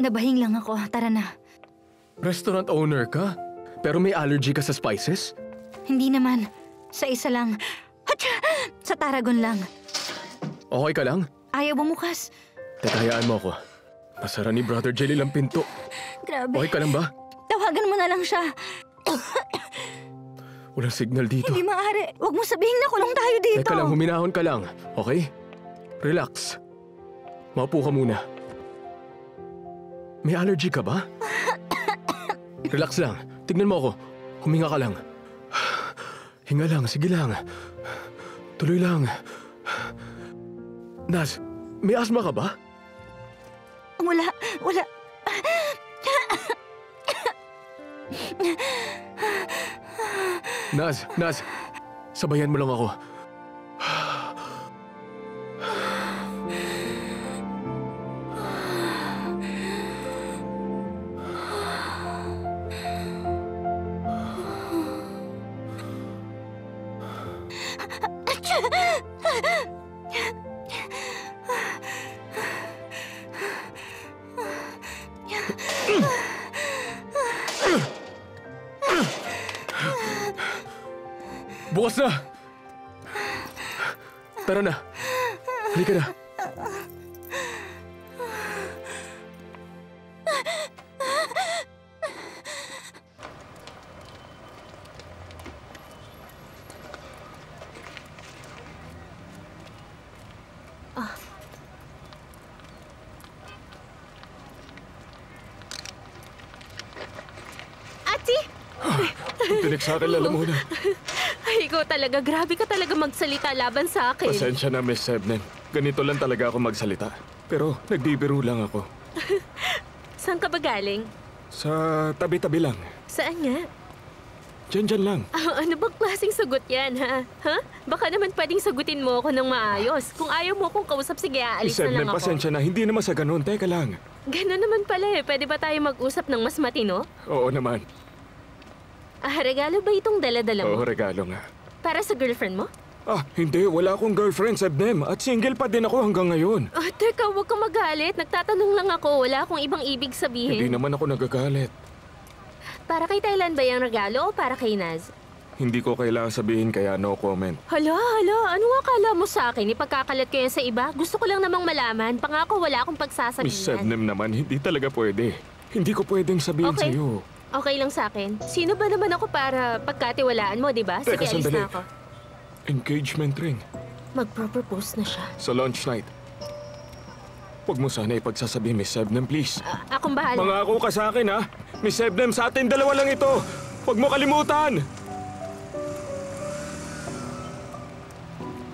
Nabahing lang ako. Tara na. Restaurant owner ka? Pero may allergy ka sa spices? Hindi naman. Sa isa lang. Hacha! Sa Tarragon lang. Okay ka lang? Ayaw bumukas. Teka, hayaan mo ako. Masara ni Brother Jelly lang pinto. Grabe. Okay ka lang ba? Tawagan mo na lang siya. Walang signal dito. Hindi maaari. Huwag mo sabihin na kulong tayo dito. Teka lang, huminahon ka lang. Okay? Relax. Maupo ka muna. May allergy ka ba? Relax lang. Tignan mo ako. Huminga ka lang. Hinga lang. Sige lang. Tuloy lang. Naz, may asma ka ba? Wala. Naz, sabayan mo lang ako. Bukas na! Tara na. Halika na. Ate! Tinig sa akin, lalamunan. Ay, ikaw talaga. Grabe ka talaga magsalita laban sa akin. Pasensya na, Miss Sebnem. Ganito lang talaga ako magsalita. Pero nagbibiro lang ako. Saan ka ba galing? Sa tabi-tabi lang. Saan nga? Diyan lang. Ano bang klaseng sagot yan, ha? Ha? Baka naman pwedeng sagutin mo ako ng maayos. Kung ayaw mo akong kausap, sige, aalis Miss na lang Sebnem, ako. pasensya na. Hindi naman sa ganun. Teka lang. Ganun naman pala eh. Pwede ba tayo mag-usap ng mas matino? Oo naman. Regalo ba itong dala-dala mo? Oo, regalo nga. Para sa girlfriend mo? Hindi. Wala akong girlfriend, Sebnem. At single pa din ako hanggang ngayon. Teka, huwag kang magalit. Nagtatanong lang ako. Wala akong ibang ibig sabihin. Hindi naman ako nagagalit. Para kay Thailand ba yung regalo o para kay Naz? Hindi ko kailangan sabihin kaya no comment. Hala. Ano nga akala mo sa akin? Ipagkakalat ko yan sa iba? Gusto ko lang namang malaman. Pangako wala akong pagsasabihan. Miss Sebnem naman, hindi talaga pwede. Hindi ko pwedeng sabihin Okay. sa'yo. Okay lang sa akin. Sino ba naman ako para pagkatiwalaan mo, di ba? Sige, Teka, alis sandali. na ako. Engagement ring. Mag-propose na siya. Sa lunch night. Huwag mo sana ipagsasabi, Miss Sebnem, please. Akong bahala. Mangako ka sa akin, ha? Miss Sebnem, sa atin dalawa lang ito. Huwag mo kalimutan.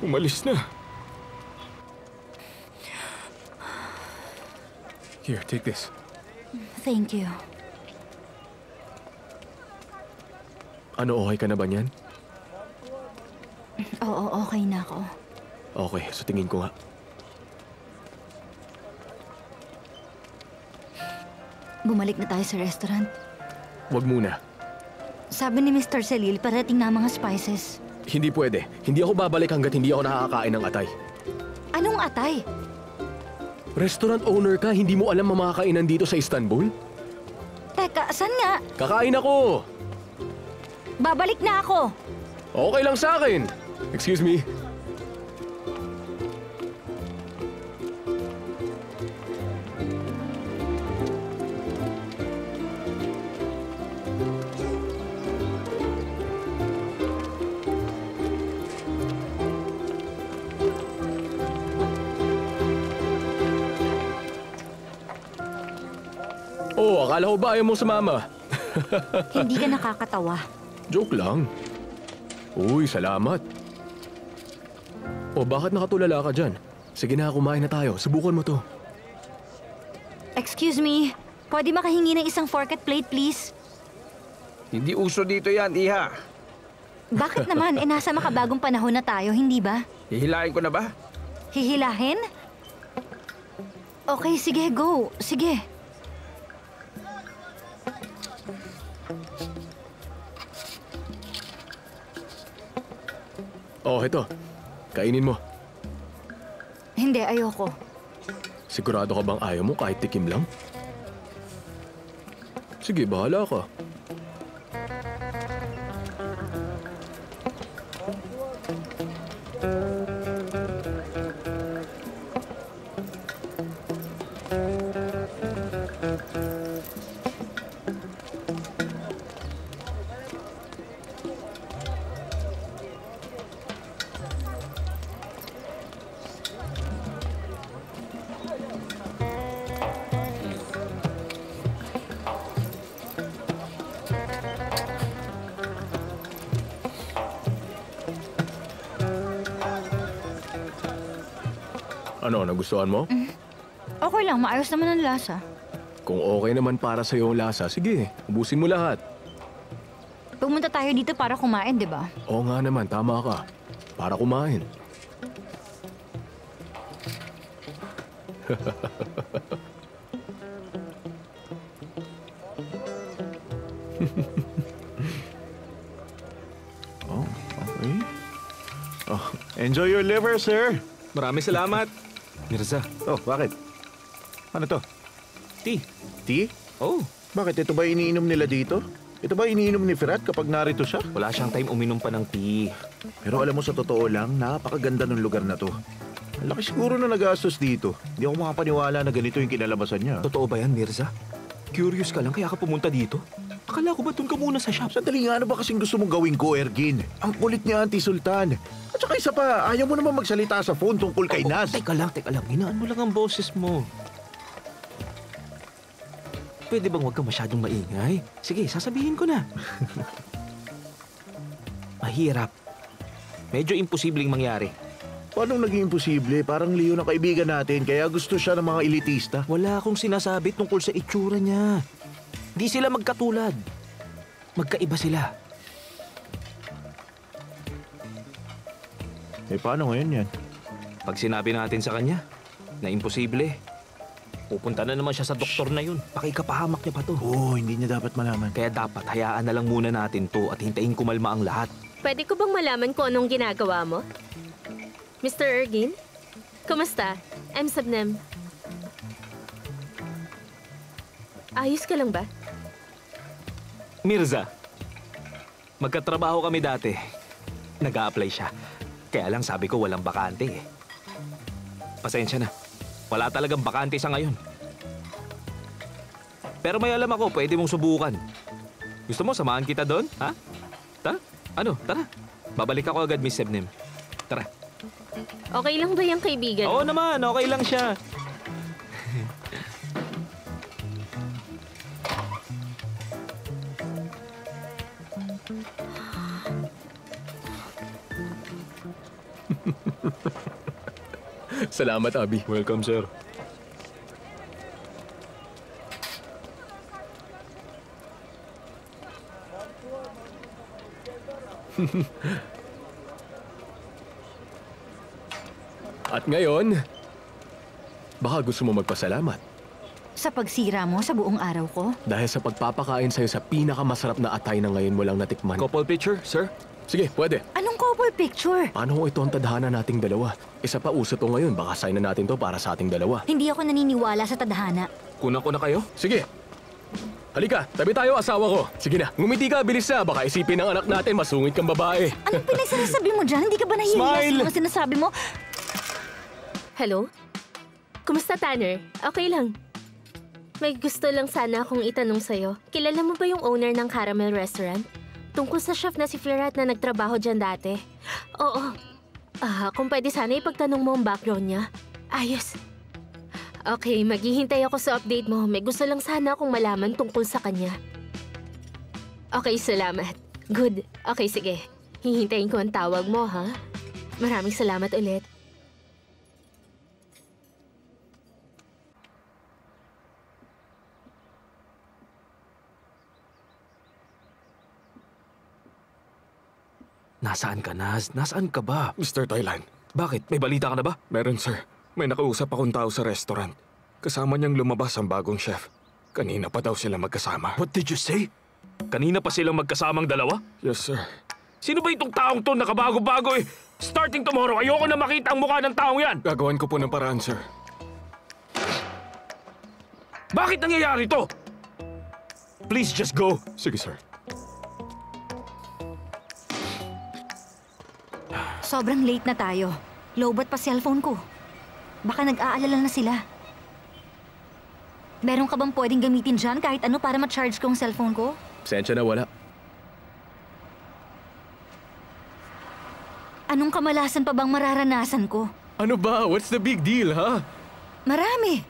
Umalis na. Here, take this. Thank you. Ano, okay ka na ba niyan? Oo, okay na ako. Okay, sa tingin ko nga. Bumalik na tayo sa restaurant. Huwag muna. Sabi ni Mr. Celil, parating na ang mga spices. Hindi pwede. Hindi ako babalik hanggat hindi ako nakakakain ng atay. Anong atay? Restaurant owner ka, hindi mo alam ang mga kainan dito sa Istanbul? Teka, saan nga? Kakain ako! Babalik na ako! Okay lang sa akin. Excuse me. Oh, akala ko ba ayaw mong sumama? Hindi ka nakakatawa. Joke lang. Uy, salamat. O, bakit nakatulala ka dyan? Sige na, kumain na tayo. Subukan mo to. Excuse me, pwede makahingi ng isang fork at plate, please? Hindi uso dito yan, Iha. Bakit naman? Nasa makabagong panahon na tayo, hindi ba? Hihilahin ko na ba? Hihilahin? Okay, sige, go. Sige. Oh, ito. Kainin mo. Hindi, ayoko. Sigurado ka bang ayaw mo kahit tikim lang? Sige, bahala ka. Ano, nagustuhan mo? Okay lang, maayos naman ang lasa. Kung okay naman para sa'yo ang lasa, sige, ubusin mo lahat. Pumunta tayo dito para kumain, di ba? Oo nga naman, tama ka. Para kumain. Oh, okay. Oh, enjoy your liver, sir. Maraming salamat. Mirza, Oh, bakit? Ano to? tea. Tea? Oh, Bakit? Ito ba iniinom nila dito? Ito ba iniinom ni Firat kapag narito siya? wala siyang time uminom pa ng tea. Pero alam mo, sa totoo lang, napakaganda ng lugar na to. Ang laki siguro na nagastos dito. Hindi ako makapaniwala na ganito yung kinalabasan niya. Totoo ba yan, Mirza? Curious ka lang kaya ka pumunta dito? Akala ko ba doon ka muna sa shop? Sandali nga, ano ba kasing gusto mong gawin ko, Ergin? Ang kulit niya, Auntie Sultan. At saka isa pa, ayaw mo naman magsalita sa phone tungkol kay Naz. Teka lang. Hinaan mo lang ang boses mo. Pwede bang huwag ka masyadong maingay? Sige, sasabihin ko na. Mahirap. Medyo imposibleng mangyari. Paano naging imposible? Parang Leo na kaibigan natin, kaya gusto siya ng mga elitista. Wala akong sinasabi tungkol sa itsura niya. Di sila magkatulad. Magkaiba sila. Eh, paano ngayon yan? Pag sinabi natin sa kanya na imposible, pupunta na naman siya sa doktor na yun. Pakikapahamak niya pa to. Oo, hindi niya dapat malaman. Kaya dapat hayaan na lang muna natin to at hintayin kumalma ang lahat. Pwede ko bang malaman kung anong ginagawa mo? Mr. Ergin? Kumusta? I'm Sabnem. Ayos ka lang ba? Mirza, magkatrabaho kami dati. Nag-a-apply siya. Kaya lang sabi ko walang bakante eh. Pasensya na. Wala talagang bakante sa ngayon. Pero may alam ako, pwede mong subukan. Gusto mo, samahan kita doon? Ha? Tara? Ano? Tara. Babalik ako agad, Miss Sebnem. Tara. Okay lang ba yung kaibigan? Oo naman, okay lang siya. Salamat, Abi. Welcome, sir. At ngayon, baka gusto mo magpasalamat. Sa pagsira mo sa buong araw ko? Dahil sa pagpapakain sa'yo sa pinakamasarap na atay na ngayon mo lang natikman. Couple picture, sir? Sige, pwede. Anong couple picture? Paano kung ito ang tadhana nating dalawa? Isa pa uso to ngayon, baka sign na natin to para sa ating dalawa. Hindi ako naniniwala sa tadhana. Kunan ko na kayo? Sige. Halika, tabi tayo asawa ko. Sige na, ngumiti ka, bilis na. Baka isipin ng anak natin, masungit kang babae. Anong pinagsasabi mo dyan? Hindi ka ba nahihiya Smile! sa mga sinasabi mo? Hello? Kumusta, Tanner? Okay lang. May gusto lang sana akong itanong sa'yo. Kilala mo ba yung owner ng Caramel Restaurant? Tungkol sa chef na si Firat na nagtrabaho dyan dati. Oo. Kung pwede sana ipagtanong mo ang background niya. Ayos. Okay, maghihintay ako sa update mo. May gusto lang sana akong malaman tungkol sa kanya. Okay, salamat. Good. Okay, sige. Hihintayin ko ang tawag mo, ha? Maraming salamat ulit. Nasaan ka, Naz? Nasaan ka ba? Mr. Thailand, Bakit? May balita ka na ba? meron sir. May nakausap akong tao sa restaurant. Kasama niyang lumabas ang bagong chef. Kanina pa daw sila magkasama. What did you say? Kanina pa silang magkasamang dalawa? Yes, sir. Sino ba itong taong to nakabago-bago eh? Starting tomorrow, ayoko na makita ang mukha ng taong yan! Gagawan ko po ng paraan, sir. Bakit nangyayari to? Please just go. Sige, sir. Sobrang late na tayo. Lowbat pa cellphone ko. Baka nag-aalala na sila. Meron ka bang pwedeng gamitin dyan kahit ano para ma-charge ko ang cellphone ko? Pasensya na wala. Anong kamalasan pa bang mararanasan ko? Ano ba? What's the big deal, ha? Marami.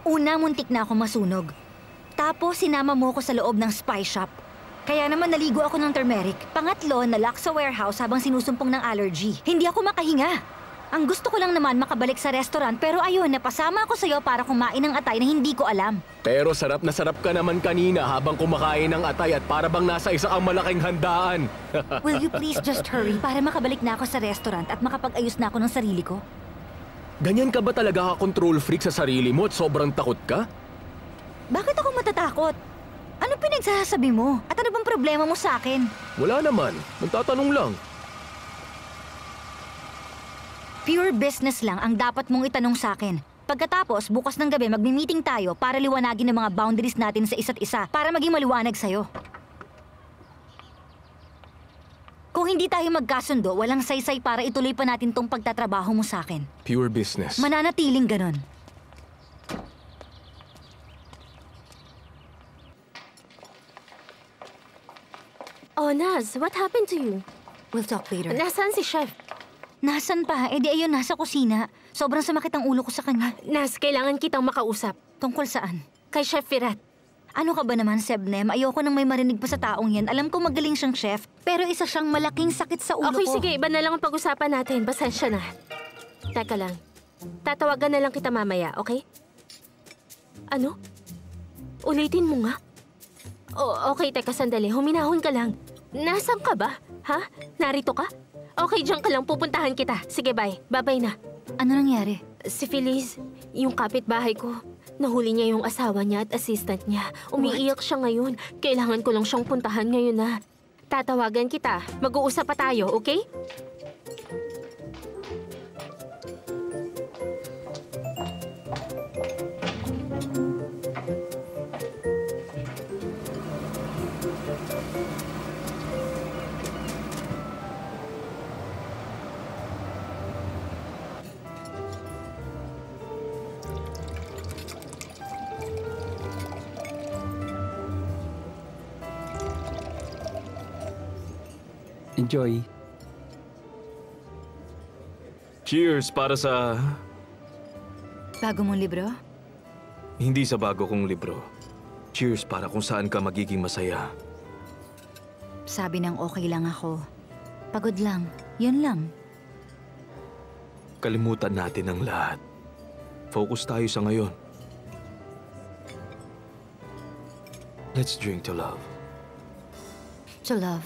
Una, muntik na ako masunog. Tapos, sinama mo ko sa loob ng spy shop. Kaya naman naligo ako ng turmeric. Pangatlo, nalock sa warehouse habang sinusumpong ng allergy. Hindi ako makahinga. Ang gusto ko lang naman makabalik sa restaurant pero ayun, napasama ako sa'yo para kumain ng atay na hindi ko alam. Pero sarap na sarap ka naman kanina habang kumakain ng atay at para bang nasa isa kang malaking handaan. Will you please just hurry para makabalik na ako sa restaurant at makapag-ayos na ako ng sarili ko? Ganyan ka ba talaga ka-control freak sa sarili mo at sobrang takot ka? Bakit ako matatakot? Ano pinagsasabi mo? At ano bang problema mo sa akin? Wala naman. Magtatanong lang. Pure business lang ang dapat mong itanong sa akin. Pagkatapos, bukas ng gabi magmi-meeting tayo para liwanagin ang mga boundaries natin sa isa't isa para maging maliwanag sa'yo. Kung hindi tayo magkasundo, walang saysay para ituloy pa natin tong pagtatrabaho mo sa akin. Pure business. Mananatiling ganon. Oh, Naz, what happened to you? We'll talk later. Nasaan si Chef? Nasaan pa? Eh di ayun, nasa kusina. Sobrang sumakit ang ulo ko sa kanya. Naz, kailangan kitang makausap. Tungkol saan? Kay Chef Firat. Ano ka ba naman, Sebnem? Ayoko nang may marinig pa sa taong yan. Alam ko magaling siyang chef, pero isa siyang malaking sakit sa ulo Okay, ko. sige. Iba na lang ang pag-usapan natin. Pasensya na. Teka lang. Tatawagan na lang kita mamaya, okay? Ano? Ulitin mo nga. Okay, teka, sandali. Huminahon ka lang. Nasaan ka ba? Ha? Narito ka? Okay, diyan ka lang. Pupuntahan kita. Sige, bye. Bye-bye na. Ano nangyari? Si Feliz, yung kapitbahay ko, nahuli niya yung asawa niya at assistant niya. Umiiyak siya ngayon. Kailangan ko lang siyang puntahan ngayon na. Tatawagan kita. Mag-uusap pa tayo, okay? Enjoy. Cheers para sa... Bago mong libro? Hindi sa bago kong libro. Cheers para kung saan ka magiging masaya. Sabi ng okay lang ako. Pagod lang. Yun lang. Kalimutan natin ang lahat. Focus tayo sa ngayon. Let's drink to love. To love.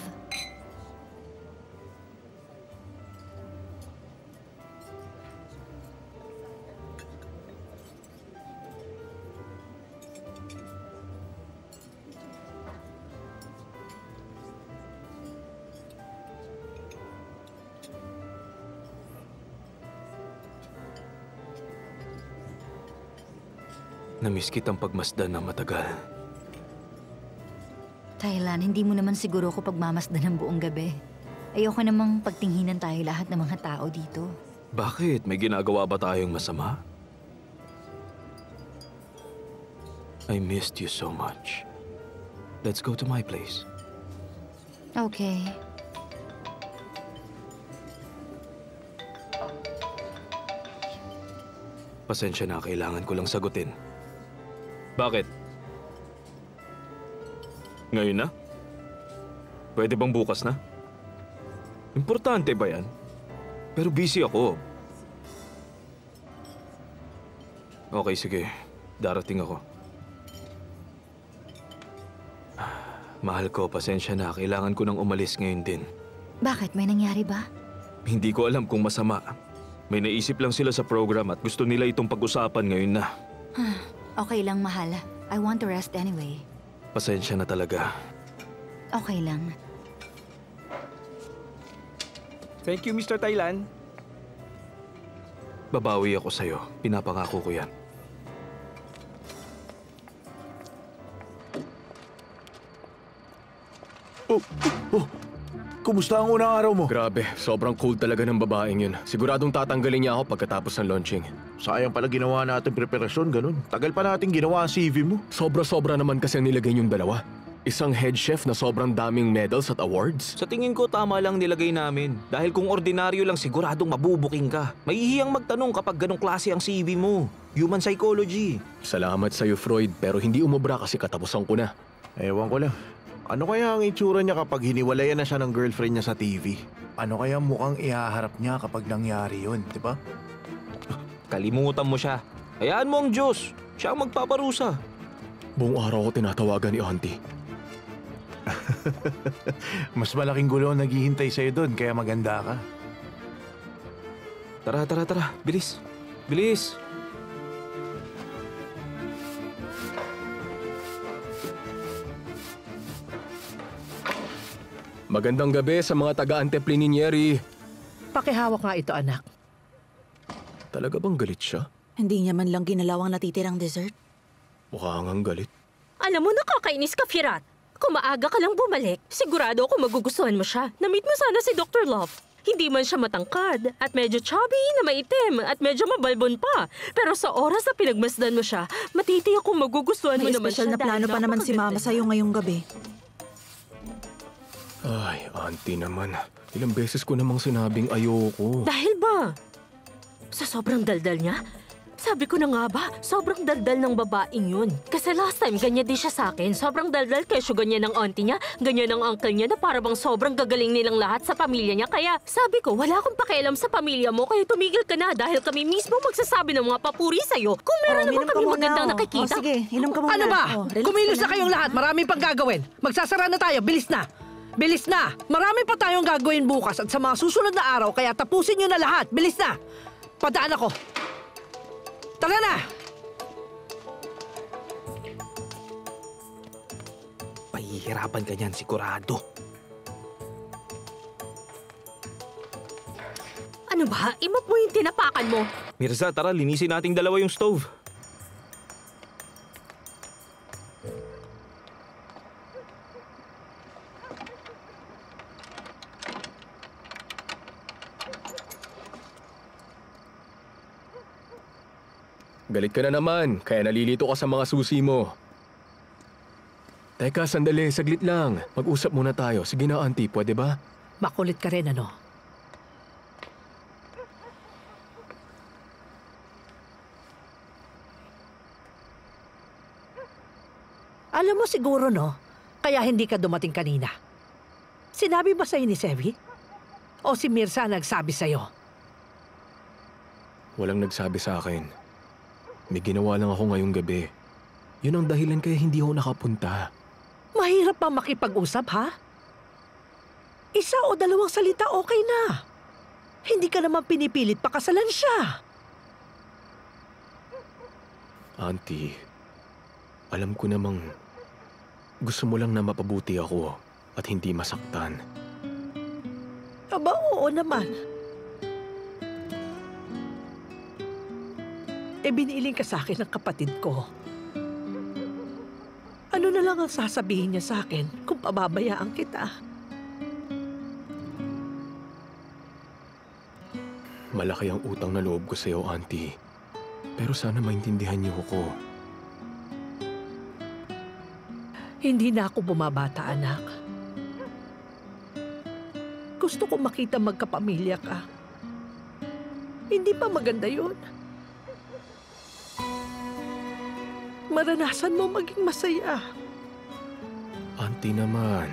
Namiss kitang pagmasdan ng matagal. Thailand, hindi mo naman siguro ko pagmamasdan ng buong gabi. Ayoko namang pagtinghinan tayo lahat ng mga tao dito. Bakit? May ginagawa ba tayong masama? I missed you so much. Let's go to my place. Okay. Pasensya na, kailangan ko lang sagutin. Bakit? Ngayon na? Pwede bang bukas na? Importante ba yan? Pero busy ako. Okay, sige. Darating ako. Mahal ko, pasensya na. Kailangan ko nang umalis ngayon din. Bakit? May nangyari ba? Hindi ko alam kung masama. May naisip lang sila sa program at gusto nila itong pag-usapan ngayon na. Okay lang, mahal. I want to rest anyway. Pasensya na talaga. Okay lang. Thank you, Mr. Thailand. Babawi ako sa'yo. Pinapangako ko yan. Kumusta ang unang araw mo? Grabe, sobrang cool talaga ng babaeng yun. Siguradong tatanggalin niya ako pagkatapos ng launching. Sayang pala ginawa natin preparasyon, ganun. Tagal pa natin ginawa ang CV mo. Sobra-sobra naman kasi ang nilagay niyong dalawa. Isang head chef na sobrang daming medals at awards. Sa tingin ko, tama lang nilagay namin. Dahil kung ordinaryo lang, siguradong mabubuking ka. Mahihiyang magtanong kapag ganong klase ang CV mo. Human psychology. Salamat sa'yo, Freud, pero hindi umubra kasi katapusan ko na. Ewan ko lang. Ano kaya ang itsura niya kapag hiniwalayan na siya ng girlfriend niya sa TV? Ano kaya mukhang ihaharap niya kapag nangyari yun, di ba? Kalimutan mo siya. Hayaan mo ang Diyos. Siya ang magpaparusa. Buong araw ko tinatawagan ni Auntie. Mas malaking gulo ang naghihintay sa'yo doon, kaya maganda ka. Tara. Bilis. Bilis. Magandang gabi sa mga taga-Anteplinieri. Pakihawak nga ito, anak. Talaga bang galit siya? Hindi niya man lang ginalaw ang natitirang dessert. Mukha ngang galit. Alam mo, nakakainis ka, Firat. Kung maaga ka lang bumalik, sigurado ako magugustuhan mo siya. Na-meet mo sana si Dr. Love. Hindi man siya matangkad at medyo chubby na maitim at medyo mabalbon pa. Pero sa oras na pinagmasdan mo siya, matitiyak kung magugustuhan mo May naman siya. espesyal na plano pa naman si Mama sa'yo ngayong gabi. Ay, Auntie naman. Ilang beses ko namang sinabing ayoko. Dahil ba? Sa sobrang daldal niya? Sabi ko na nga ba, sobrang daldal ng babaeng yun. Kasi last time, ganyan din siya sa akin. Sobrang daldal kesyo ganyan ng auntie niya, ganyan ng uncle niya na para bang sobrang gagaling nilang lahat sa pamilya niya. Kaya sabi ko, wala akong pakialam sa pamilya mo, kaya tumigil ka na dahil kami mismo magsasabi ng mga papuri sa'yo. Kung meron naman kami magandang nakikita. Sige, inom ka muna. Ano ba? Relax Kumilos ka na kayong lahat. Maraming pang gagawin. Magsasara na tayo. Bilis na. Bilis na. Marami pa tayong gagawin bukas at sa mga susunod na araw, kaya tapusin nyo na lahat. Bilis na. Padaan ako. Tara na! Pahihirapan ka niyan, sigurado. Ano ba? Imap mo yung tinapakan mo. Mirza, tara, linisin nating dalawa yung stove. Galit ka na naman, kaya nalilito ka sa mga susi mo. Teka, sandali, saglit lang. Mag-usap muna tayo. Sige na, Auntie, pwede ba? Makulit ka rin, ano? Alam mo siguro, no? Kaya hindi ka dumating kanina. Sinabi ba sa'yo ni Sevi? O si Mirza nagsabi sa'yo? Walang nagsabi sa akin. May ginawa lang ako ngayong gabi. Yun ang dahilan kaya hindi ako nakapunta. Mahirap pa makipag-usap, ha? Isa o dalawang salita, okay na. Hindi ka naman pinipilit pakasalan siya. Auntie, alam ko namang gusto mo lang na mapabuti ako at hindi masaktan. Aba, oo naman. Biniiling ka sa akin ng kapatid ko. Ano na lang ang sasabihin niya sa akin kung pababayaan kita? Malaki ang utang na loob ko sa iyo, Auntie. Pero sana maintindihan niyo ako. Hindi na ako bumabata, anak. Gusto ko makita magkapamilya ka. Hindi pa maganda yun? maranasan mo maging masaya. Auntie naman.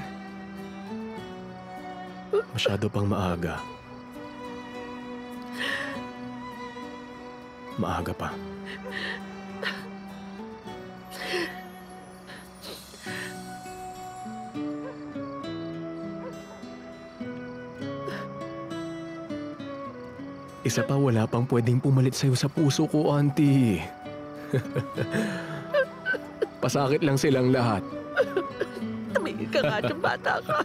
Masyado pang maaga. Maaga pa. Isa pa, wala pang pwedeng pumalit sa'yo sa puso ko, Auntie. Pasakit lang silang lahat. Tumigil ka nga dyan, bata ka.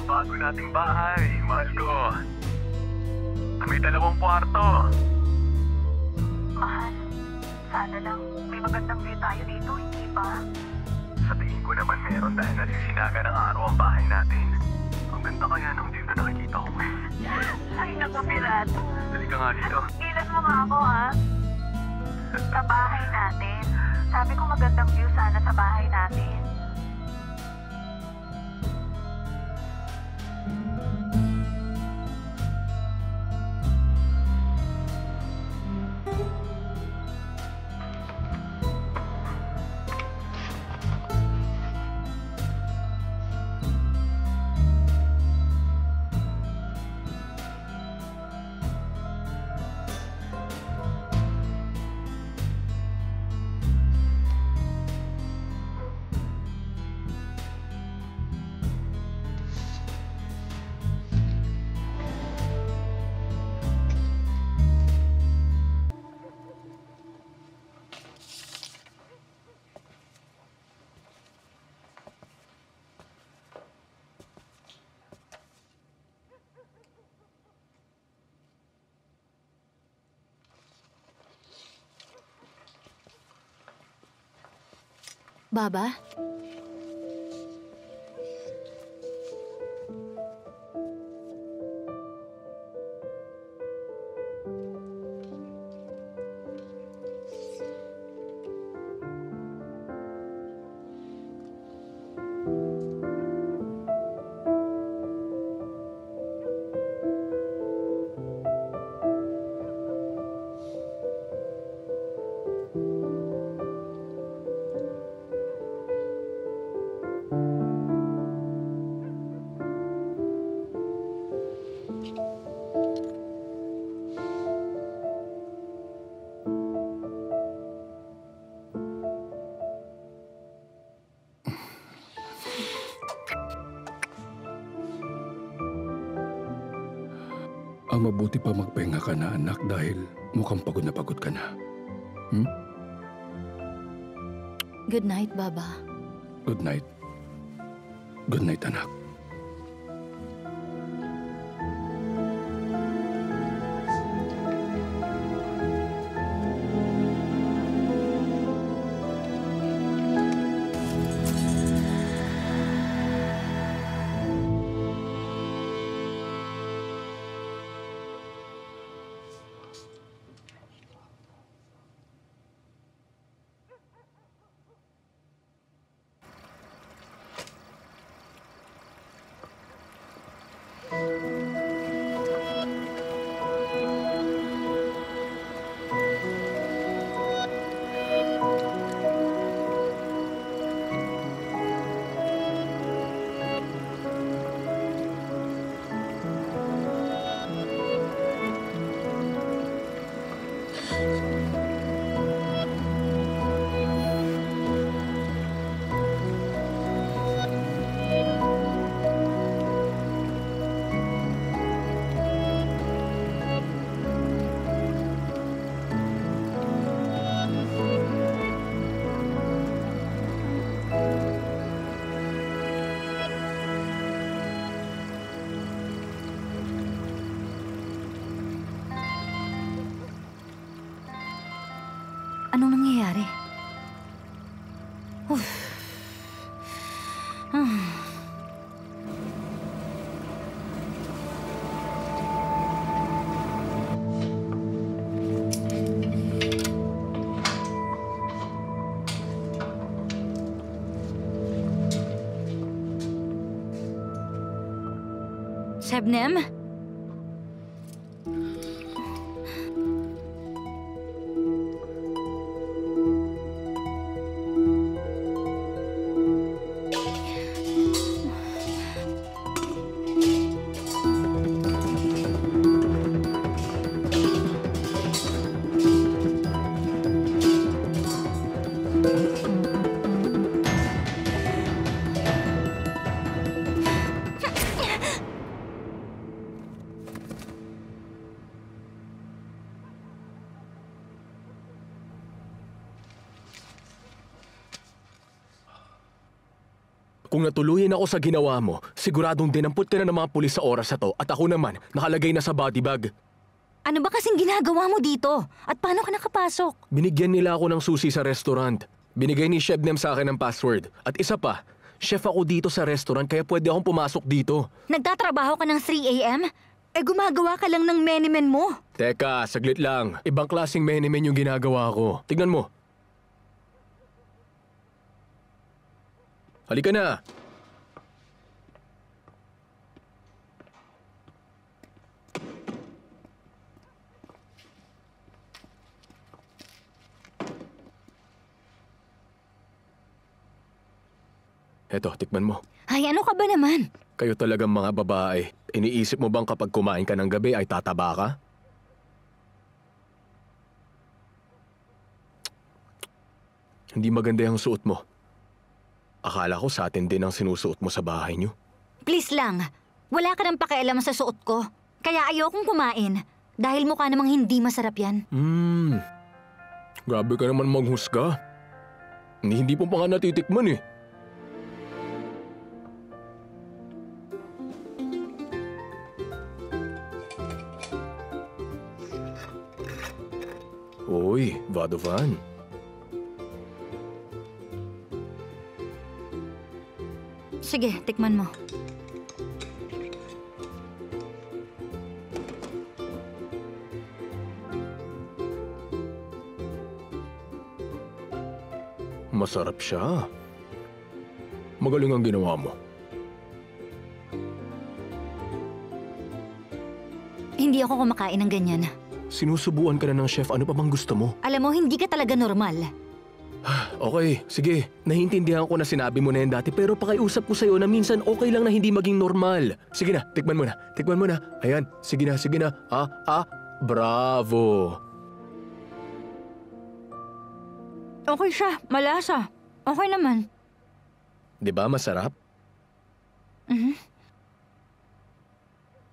Bago nating bahay, mahal ko. May 2 kwarto. Mahal, sana lang may magandang view tayo dito, hindi ba? Sa tingin ko naman meron dahil nasisinaga ng araw ang bahay natin. Ang ganda kaya ng view na nakikita ko. Ay, naku, pirata. Dali ka nga dito. Ilan mo nga ako, ha? Sa bahay natin. Sabi ko magandang view sana sa bahay natin. Baba? Ang mabuti pa magpahinga ka na, anak, dahil mukhang pagod na ka na. Good night, Baba. Good night. Good night, anak. Anong nangyayari? Uff. Sebnem? Kung natuluyan ako sa ginawa mo, siguradong dinampot ka na ng mga pulis sa oras na to at ako naman nakalagay na sa body bag. Ano ba kasing ginagawa mo dito? At paano ka nakapasok? Binigyan nila ako ng susi sa restaurant. Binigay ni Shebnem sa akin ng password. At isa pa, chef ako dito sa restaurant kaya pwede akong pumasok dito. Nagtatrabaho ka ng 3 a.m.? Eh gumagawa ka lang ng menu-men mo. Teka, saglit lang. Ibang klaseng menu-men yung ginagawa ko. Tignan mo. Halika na! Eto, tikman mo. Ay, ano ka ba naman? Kayo talagang mga babae. Iniisip mo bang kapag kumain ka ng gabi ay tataba ka? Hindi maganda yung suot mo. Akala ko sa atin din ang sinusuot mo sa bahay niyo. Please lang, wala ka nang pakialam sa suot ko. Kaya ayokong kumain. Dahil mukha namang hindi masarap yan. Grabe ka naman maghusga. Hindi po pa nga natitikman eh. Uy, Vadovan. Sige, tikman mo. Masarap siya. Magaling ang ginawa mo. Hindi ako kumakain ng ganyan. Sinusubuan ka na ng chef, ano pa bang gusto mo? Alam mo, hindi ka talaga normal. Okay, sige. Naiintindihan ko na sinabi mo na yan dati pero pakiusap ko sa'yo na minsan okay lang na hindi maging normal. Sige na, tikman mo na. Tikman mo na. Ayan, sige na, sige na. Bravo. Okay siya, malasa. Okay naman. Di ba masarap?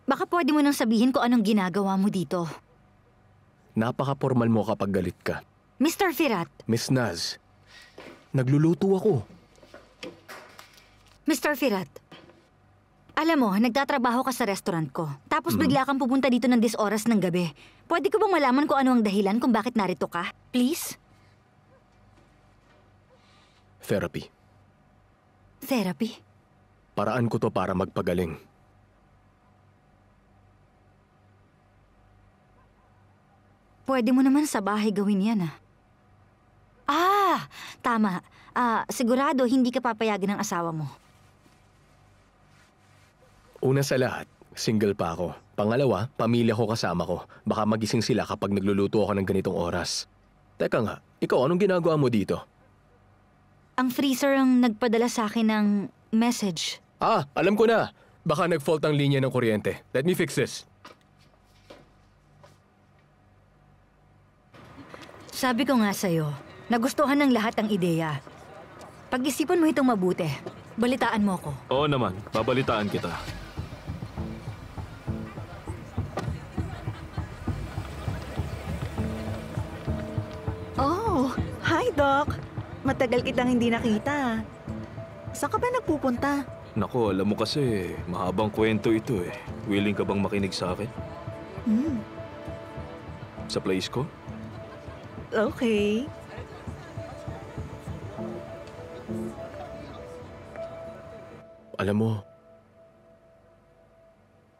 Baka pwede mo nang sabihin kung anong ginagawa mo dito. Napaka-formal mo kapag galit ka. Mr. Firat. Miss Naz, Nagluluto ako. Mr. Firat, alam mo, nagtatrabaho ka sa restaurant ko. Tapos bigla kang pupunta dito ng 10 oras ng gabi. Pwede ko bang malaman kung ano ang dahilan kung bakit narito ka? Please? Therapy. Therapy? Paraan ko to para magpagaling. Pwede mo naman sa bahay gawin yan, ah. Ah, tama. Sigurado hindi ka papayagan ng asawa mo. Una sa lahat, single pa ako. Pangalawa, pamilya ko kasama ko. Baka magising sila kapag nagluluto ako ng ganitong oras. Teka nga, ikaw anong ginagawa mo dito? Ang freezer ang nagpadala sa akin ng message. Alam ko na. Baka nag-fault ang linya ng kuryente. Let me fix this. Sabi ko nga sa'yo, nagustuhan ng lahat ang ideya. Pag-isipan mo itong mabuti. Balitaan mo ko. Oo naman, babalitaan kita. Oh, hi Doc. Matagal kitang hindi nakita. Saan ka ba nagpupunta? Naku, alam mo kasi, mahabang kwento ito eh. Willing ka bang makinig sa akin? Sa place ko? Okay. Alam mo,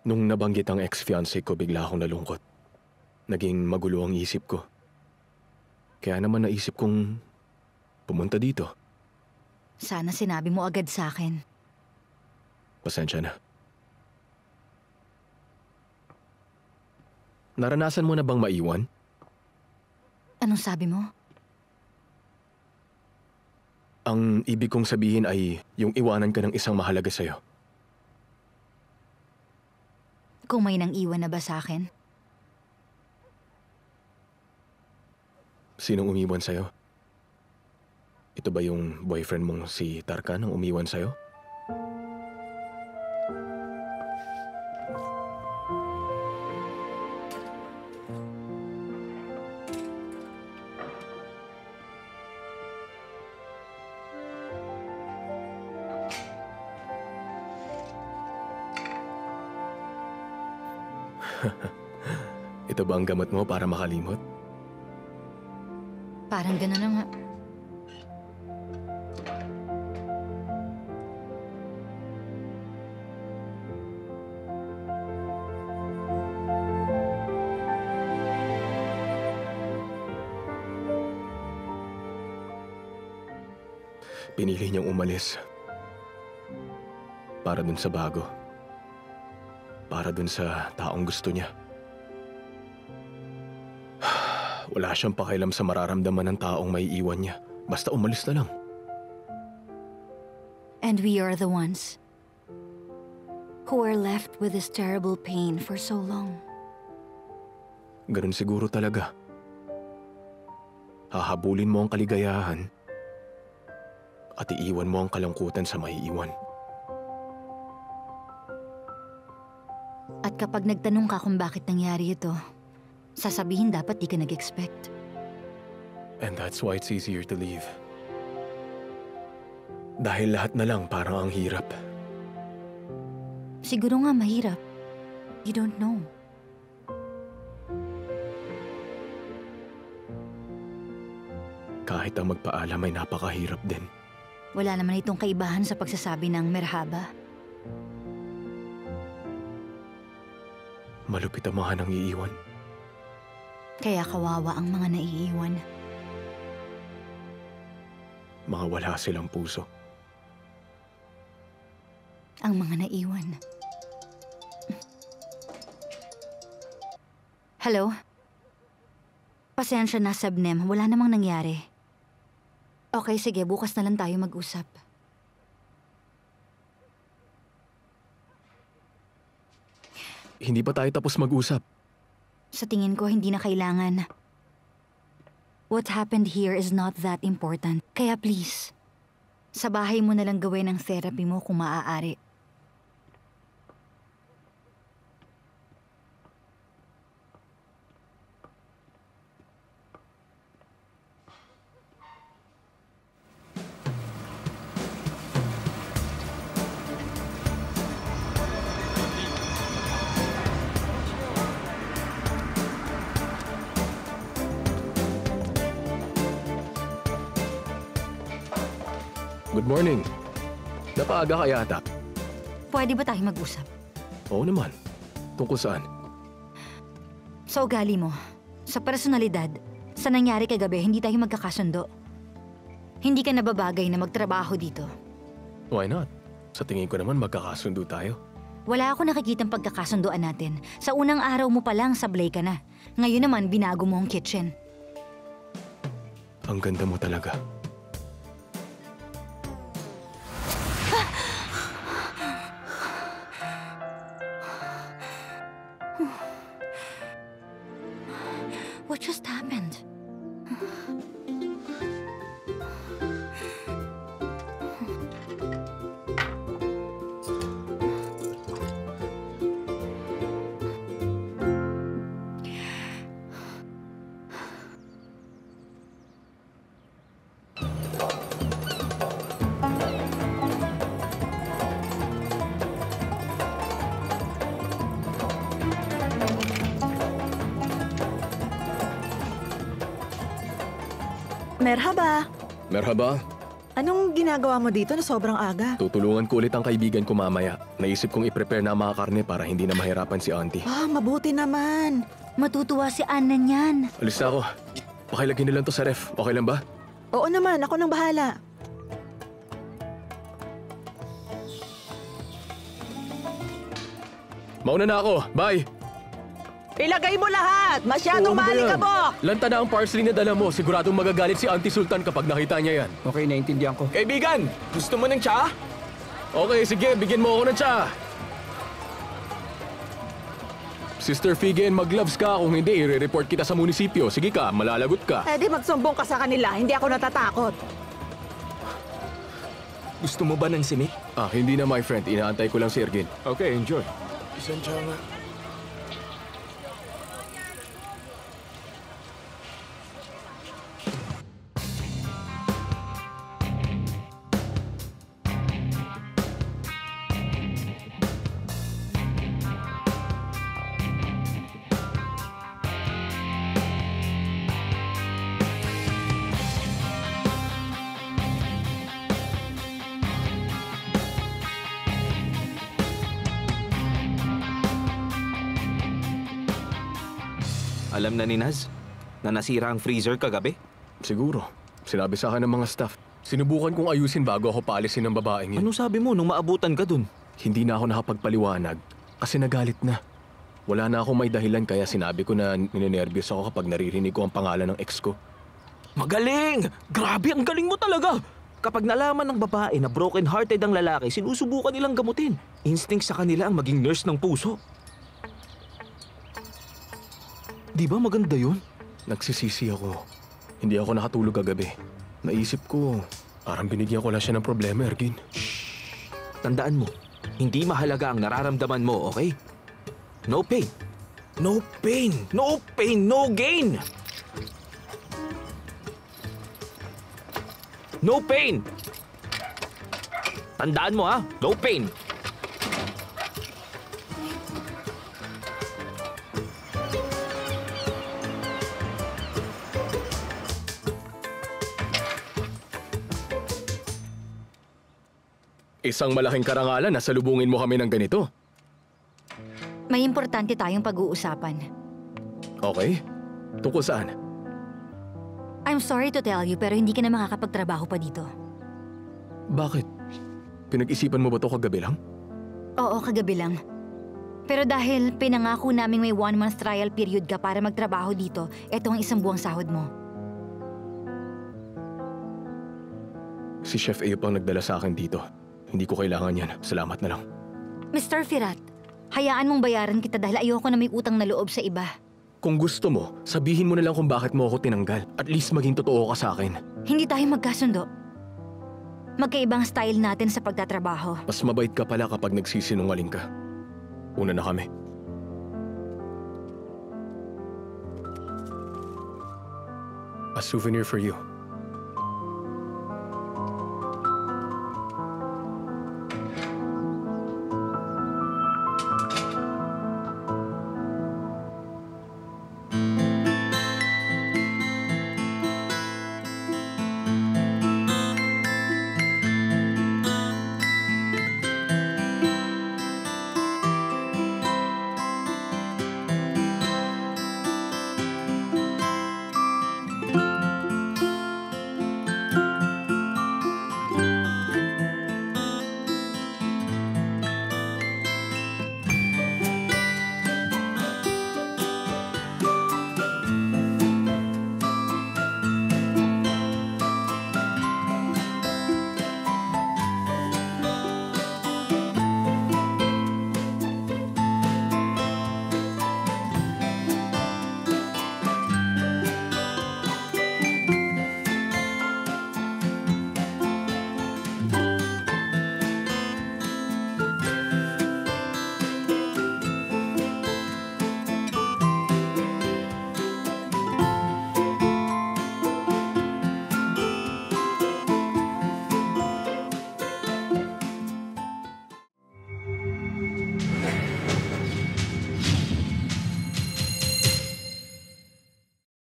nung nabanggit ang ex-fiancé ko, bigla akong nalungkot. Naging magulo ang isip ko. Kaya naman naisip kong pumunta dito. Sana sinabi mo agad sa akin. Pasensya na. Naranasan mo na bang maiwan? Anong sabi mo? Ang ibig kong sabihin ay yung iwanan ka ng isang mahalaga sa'yo. Kung may nang iwan na ba sa akin? Sinong umiwan sa'yo? Ito ba yung boyfriend mong si Tarkan ang umiwan sa'yo? Ito ba ang gamot mo para makalimot? Parang gano'n na nga. Pinili niyang umalis. Para dun sa bago. Para dun sa taong gusto niya. Wala siyang pakialam sa mararamdaman ng taong may iwan niya. Basta umalis na lang. And we are the ones who are left with this terrible pain for so long. Ganun siguro talaga. Hahabulin mo ang kaligayahan at iiwan mo ang kalungkutan sa maiiwan. At kapag nagtanong ka kung bakit nangyari ito, sasabihin dapat di ka nag-expect. And that's why it's easier to leave. Dahil lahat na lang parang ang hirap. Siguro nga mahirap. You don't know. Kahit ang magpaalam ay napakahirap din. Wala naman itong kaibahan sa pagsasabi ng merhaba. Malupit ang mga nang iiwan. Kaya kawawa ang mga naiiwan. Mga wala silang puso. Ang mga naiwan. Hello? Pasensya na, Sabnem. Wala namang nangyari. Okay, sige. Bukas na lang tayo mag-usap. Hindi pa tayo tapos mag-usap. Sa tingin ko, hindi na kailangan. What happened here is not that important. Kaya please, sa bahay mo na lang gawin ang therapy mo kung maaari. Good morning. Napaaga ka yata. Pwede ba tayo mag-usap? Oo naman. Tungkol saan? Sa ugali mo, sa personalidad, sa nangyari kagabi, hindi tayo magkakasundo. Hindi ka nababagay na magtrabaho dito. Why not? Sa tingin ko naman magkakasundo tayo. Wala ako nakikitang pagkakasunduan natin. Sa unang araw mo pa lang, sablay ka na. Ngayon naman, binago mo ang kitchen. Ang ganda mo talaga. What just happened? Merhaba. Merhaba. Anong ginagawa mo dito na sobrang aga? Tutulungan ko ulit ang kaibigan ko mamaya. Naisip kong i-prepare na ang mga karne para hindi na mahirapan si auntie. Ah, mabuti naman. Matutuwa si Anna niyan. Alis na ako. Pakilagyan nilang to sa ref. Okay lang ba? Oo naman, ako nang bahala. Mauna na ako. Bye! Ilagay mo lahat! Masyadong Oo, ano ba yan? maalikabok! Lanta na ang parsley na dala mo. Siguradong magagalit si Auntie Sultan kapag nakita niya yan. Okay, naiintindihan ko. Kaibigan, gusto mo ng tsa? Okay, sige. Bigyan mo ako ng tsa. Sister Figen, mag-gloves ka. Kung hindi, i-report kita sa munisipyo. Sige ka, malalagot ka. Eh di magsumbong ka sa kanila, hindi ako natatakot. Gusto mo ba ng simit? Ah, hindi na my friend. Inaantay ko lang si Ergin. Okay, enjoy. Isang tsa nga. Alam na ni Naz na nasira ang freezer kagabi? Siguro. Sinabi sa akin ng mga staff. Sinubukan kong ayusin bago ako paalisin ng babaeng yun. Ano sabi mo nung maabutan ka dun? Hindi na ako nakapagpaliwanag kasi nagalit na. Wala na akong may dahilan kaya sinabi ko na ninenervyos ako kapag naririnig ko ang pangalan ng ex ko. Magaling! Grabe, ang galing mo talaga! Kapag nalaman ng babae na broken-hearted ang lalaki, sinusubukan nilang gamutin. Instinct sa kanila ang maging nurse ng puso. Di ba maganda yun? Nagsisisi ako. Hindi ako nakatulog kagabi. Naisip ko, parang binigyan ko lang siya ng problema, Ergin. Tandaan mo, hindi mahalaga ang nararamdaman mo, okay? No pain. No pain. No pain, no gain. No pain. Tandaan mo ha, no pain. Isang malaking karangalan na salubungin mo kami ng ganito. May importante tayong pag-uusapan. Okay? Tungkol saan? I'm sorry to tell you pero hindi ka na makakapagtrabaho pa dito. Bakit? Pinag-isipan mo ba to kagabi lang? Oo, kagabi lang. Pero dahil pinangako namin may 1-month trial period ka para magtrabaho dito, eto ang 1 buwang sahod mo. Si Chef Ayo pang nagdala sa akin dito. Hindi ko kailangan yan. Salamat na lang. Mr. Firat, hayaan mong bayaran kita dahil ayoko na may utang na loob sa iba. Kung gusto mo, sabihin mo na lang kung bakit mo ako tinanggal. At least maging totoo ka sa akin. Hindi tayo magkasundo. Magkaibang style natin sa pagtatrabaho. Mas mabait ka pala kapag nagsisinungaling ka. Una na kami. A souvenir for you.